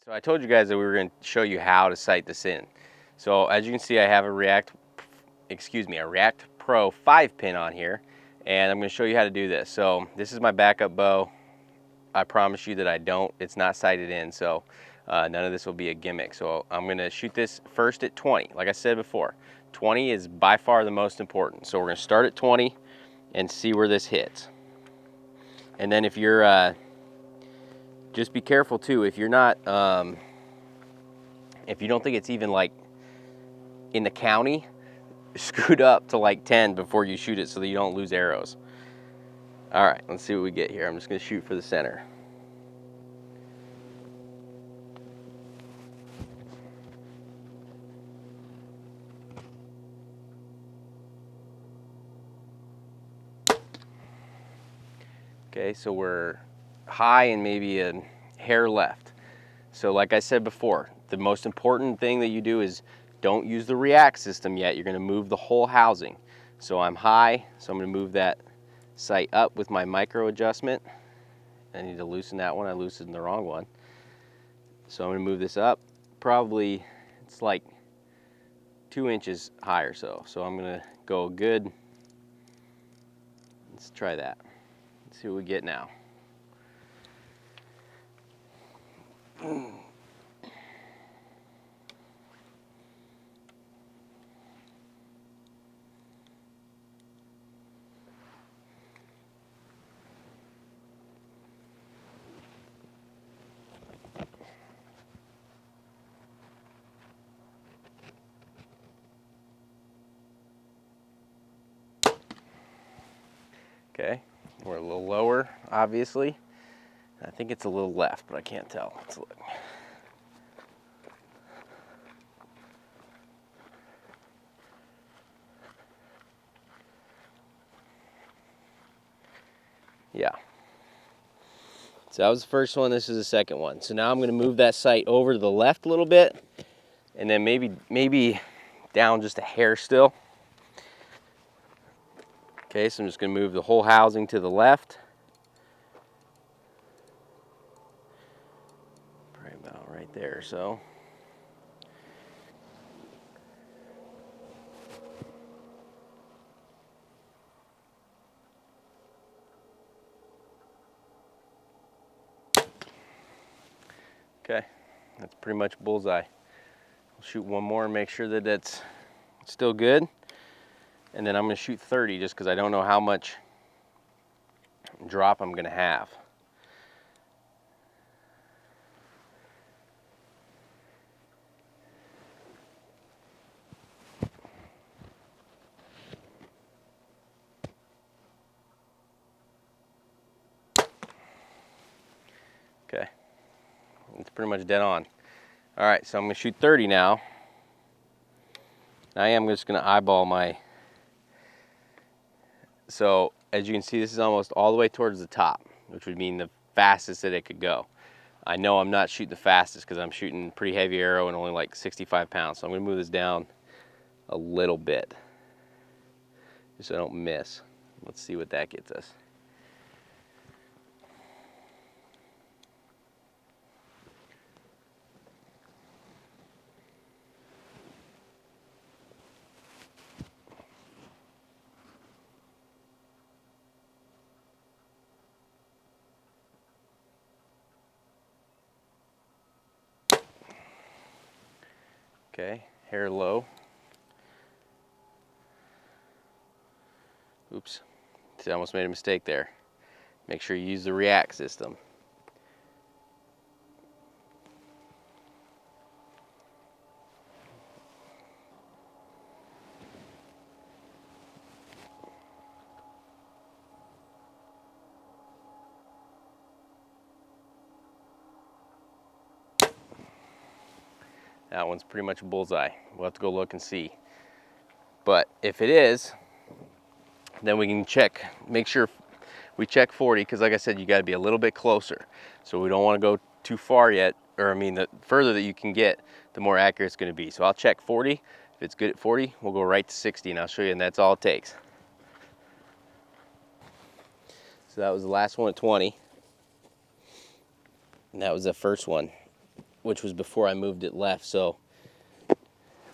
So I told you guys that we were going to show you how to sight this in. So as you can see, I have a React Pro 5-pin on here, and I'm going to show you how to do this. So this is my backup bow. I promise you that it's not sighted in, so none of this will be a gimmick. So I'm going to shoot this first at 20. Like I said before, 20 is by far the most important. So we're going to start at 20 and see where this hits. And then if you're just be careful too, if you're not if you don't think it's even like in the county, scoot up to like 10 before you shoot it so that you don't lose arrows. All right, let's see what we get here. I'm just going to shoot for the center. Okay, so we're high and maybe a hair left. So like I said before, the most important thing that you do is don't use the React system yet. You're going to move the whole housing. So I'm high, so I'm going to move that sight up with my micro adjustment. I need to loosen that one. I loosened the wrong one. So I'm going to move this up. Probably it's like 2 inches high or so. So I'm going to go good. Let's try that. Let's see what we get now. Okay, we're a little lower, obviously. I think it's a little left, but I can't tell. Let's look. Yeah. So that was the first one, this is the second one. So now I'm going to move that sight over to the left a little bit, and then maybe down just a hair still. Okay, so I'm just going to move the whole housing to the left. Probably about right there or so. Okay, that's pretty much bullseye. I'll shoot one more and make sure that it's still good. And then I'm going to shoot 30 just because I don't know how much drop I'm going to have. Okay, it's pretty much dead on. All right, so I'm going to shoot 30 now. I am just going to eyeball my... So as you can see, this is almost all the way towards the top, which would mean the fastest that it could go. I know I'm not shooting the fastest because I'm shooting pretty heavy arrow and only like 65 pounds. So I'm going to move this down a little bit just so I don't miss. Let's see what that gets us. Okay, hair low. Oops, see, I almost made a mistake there. Make sure you use the React system. That one's pretty much a bullseye. We'll have to go look and see. But if it is, then we can check, make sure we check 40, because like I said, you got to be a little bit closer. So we don't want to go too far yet, or I mean, the further that you can get, the more accurate it's going to be. So I'll check 40. If it's good at 40, we'll go right to 60, and I'll show you, and that's all it takes. So that was the last one at 20. And that was the first one which was before I moved it left, so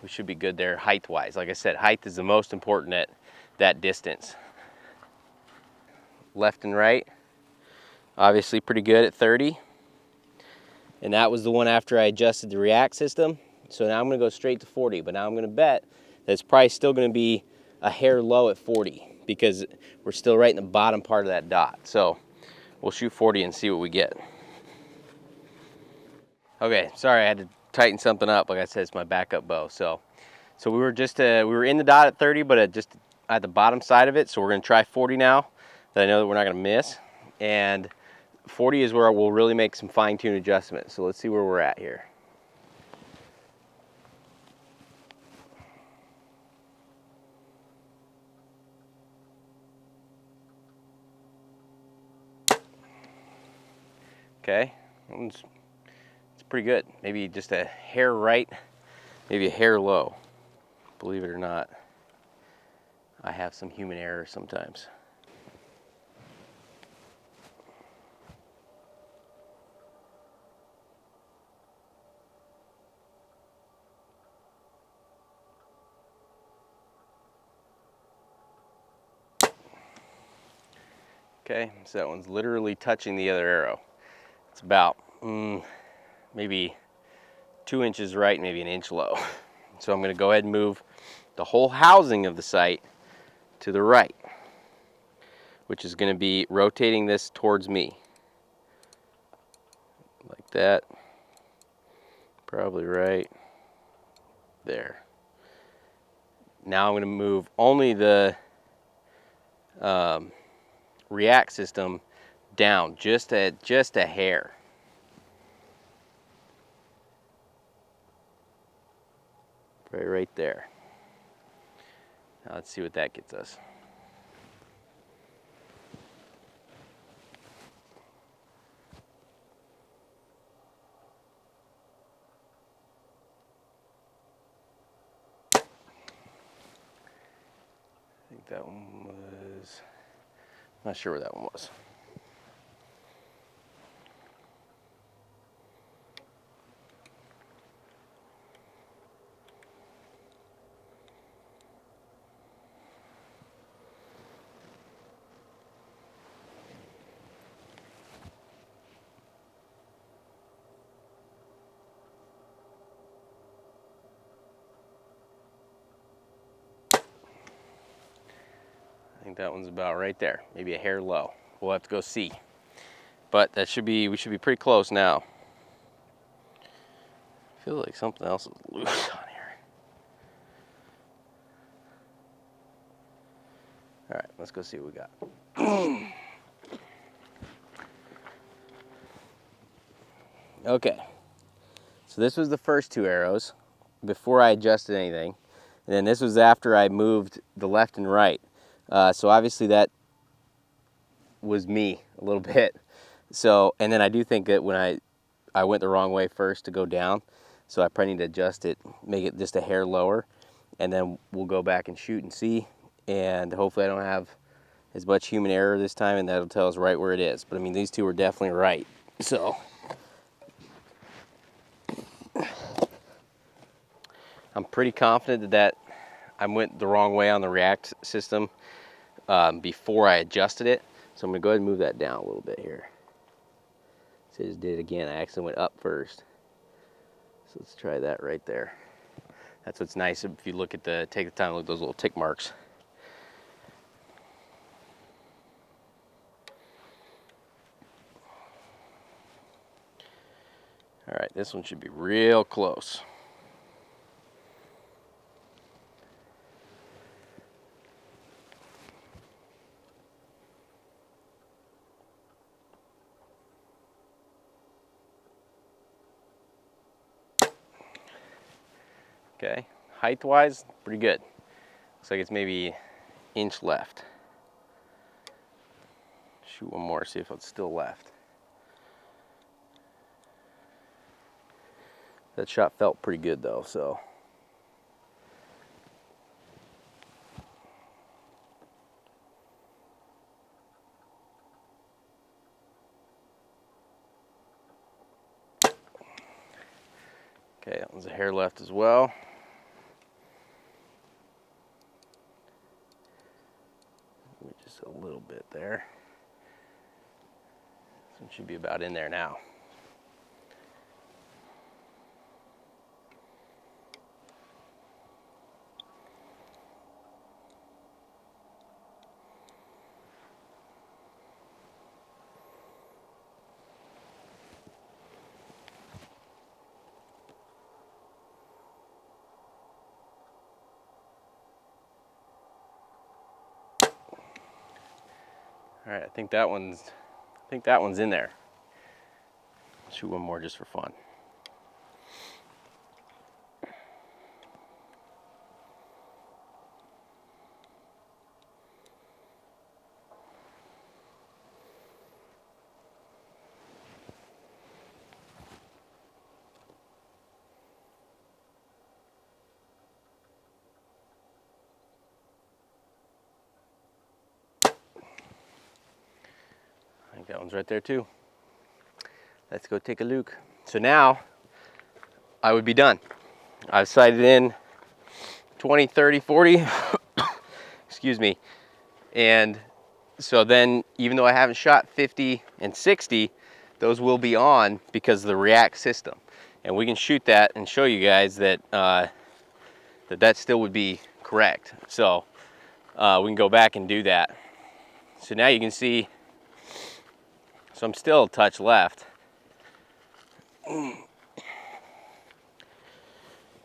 we should be good there height-wise. Like I said, height is the most important at that distance. Left and right, obviously pretty good at 30. And that was the one after I adjusted the React system. So now I'm gonna go straight to 40, but now I'm gonna bet that it's probably still gonna be a hair low at 40 because we're still right in the bottom part of that dot. So we'll shoot 40 and see what we get. Okay, sorry, I had to tighten something up. Like I said, it's my backup bow. So we were just, we were in the dot at 30, but just at the bottom side of it. So we're gonna try 40 now that I know that we're not gonna miss. And 40 is where we'll really make some fine-tune adjustments. So let's see where we're at here. Okay, it's pretty good. Maybe just a hair right, maybe a hair low. Believe it or not, I have some human error sometimes. Okay, so that one's literally touching the other arrow. It's about maybe 2 inches right, maybe an inch low. So I'm gonna go ahead and move the whole housing of the sight to the right, which is gonna be rotating this towards me. Like that, probably right there. Now I'm gonna move only the React system down just a hair. Right there. Now let's see what that gets us. I think that one was, not sure where that one was. I think that one's about right there, maybe a hair low. We'll have to go see. But that should be, we should be pretty close now. I feel like something else is loose on here. All right, let's go see what we got. Okay, so this was the first 2 arrows before I adjusted anything. And then this was after I moved the left and right. So obviously that was me a little bit. So, and then I do think that when I went the wrong way first to go down, so I probably need to adjust it, make it just a hair lower, and then we'll go back and shoot and see, and hopefully I don't have as much human error this time, and that'll tell us right where it is. But I mean, these 2 are definitely right, so. I'm pretty confident that I went the wrong way on the React system before I adjusted it. So I'm gonna go ahead and move that down a little bit here. So I just did it again. I actually went up first. So let's try that right there. That's what's nice if you look at take the time to look at those little tick marks. All right, this one should be real close. Okay, height-wise, pretty good. Looks like it's maybe inch left. Shoot one more, see if it's still left. That shot felt pretty good though, so. Okay, that one's a hair left as well. Just a little bit there. This one should be about in there now. All right, I think that one's in there. Let's shoot one more just for fun. I think that one's right there too. Let's go take a look. So now I would be done. I've sighted in 20, 30, 40, excuse me. And so then, even though I haven't shot 50 and 60, those will be on because of the React system. And we can shoot that and show you guys that that still would be correct. So we can go back and do that. So now you can see, so I'm still a touch left.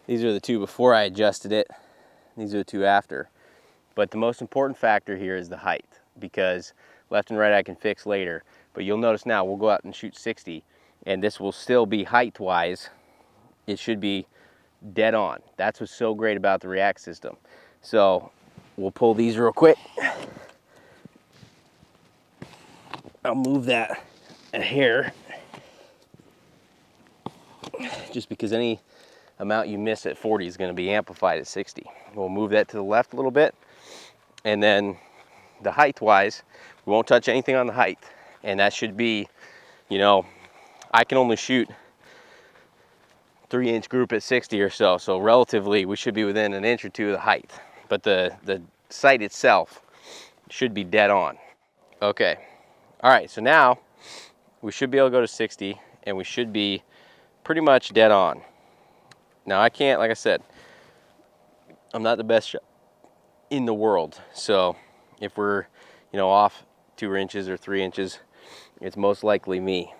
These are the two before I adjusted it. These are the two after. But the most important factor here is the height, because left and right I can fix later. But you'll notice now we'll go out and shoot 60, and this will still be height-wise. It should be dead on. That's what's so great about the React system. So we'll pull these real quick. I'll move that a hair, just because any amount you miss at 40 is going to be amplified at 60. We'll move that to the left a little bit, and then the height wise, we won't touch anything on the height, and that should be, you know, I can only shoot 3-inch group at 60 or so, so relatively we should be within an inch or two of the height, but the sight itself should be dead on. Okay, all right, so now we should be able to go to 60, and we should be pretty much dead on. Now I can't, like I said, I'm not the best shot in the world, so if we're, you know, off 2 inches or 3 inches, it's most likely me.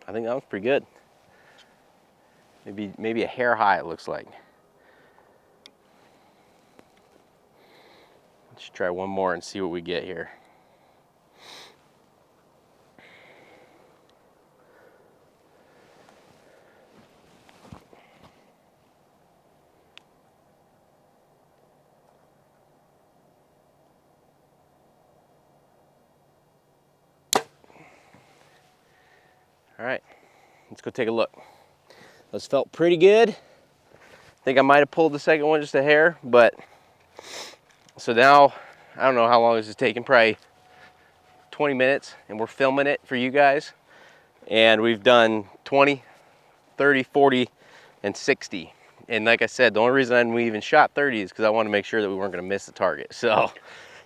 I think that was pretty good. Maybe a hair high, it looks like. Let's try one more and see what we get here. All right, let's go take a look. Those felt pretty good. I think I might have pulled the second one just a hair, but so now I don't know how long this is taking, probably 20 minutes, and we're filming it for you guys. And we've done 20, 30, 40, and 60. And like I said, the only reason we even shot 30 is because I wanted to make sure that we weren't going to miss the target. So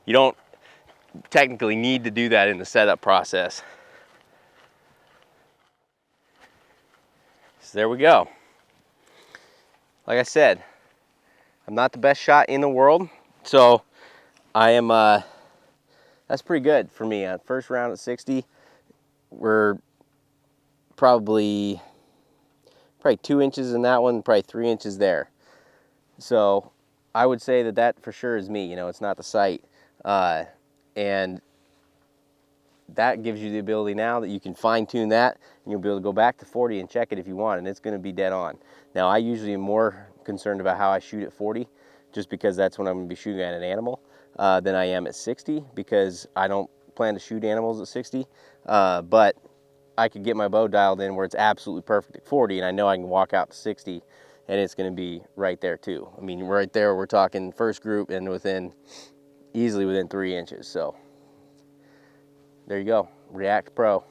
you don't technically need to do that in the setup process. So there we go. Like I said, I'm not the best shot in the world, so I am, that's pretty good for me. First round at 60, we're probably 2 inches in that one, probably 3 inches there. So I would say that for sure is me, you know, it's not the sight. And that gives you the ability now that you can fine tune that, and you'll be able to go back to 40 and check it if you want, and it's going to be dead on. Now I usually am more concerned about how I shoot at 40, just because that's when I'm going to be shooting at an animal, than I am at 60, because I don't plan to shoot animals at 60, but I could get my bow dialed in where it's absolutely perfect at 40, and I know I can walk out to 60 and it's going to be right there too. I mean, right there, we're talking first group and easily within 3 inches. So there you go, React Pro.